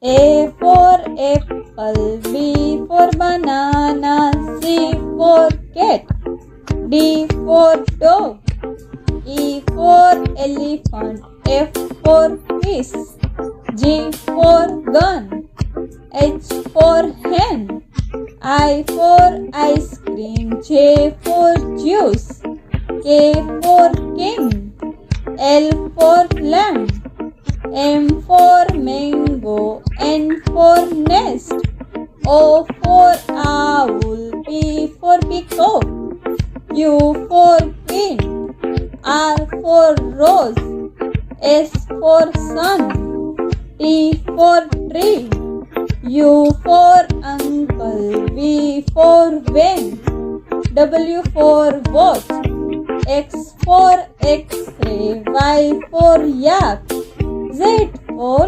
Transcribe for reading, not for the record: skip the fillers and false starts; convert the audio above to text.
A for apple, B for banana, C for cat, D for dog, E for elephant, F for fish, G for gun, H for hen, I for ice cream, J for juice, K for king, L for lamb, M for mango, N for nest, O for owl, P for peacock, U for queen, R for rose, S for sun, T for tree, U for uncle, V for van, W for watch, X for X-ray, Y for yak, Z for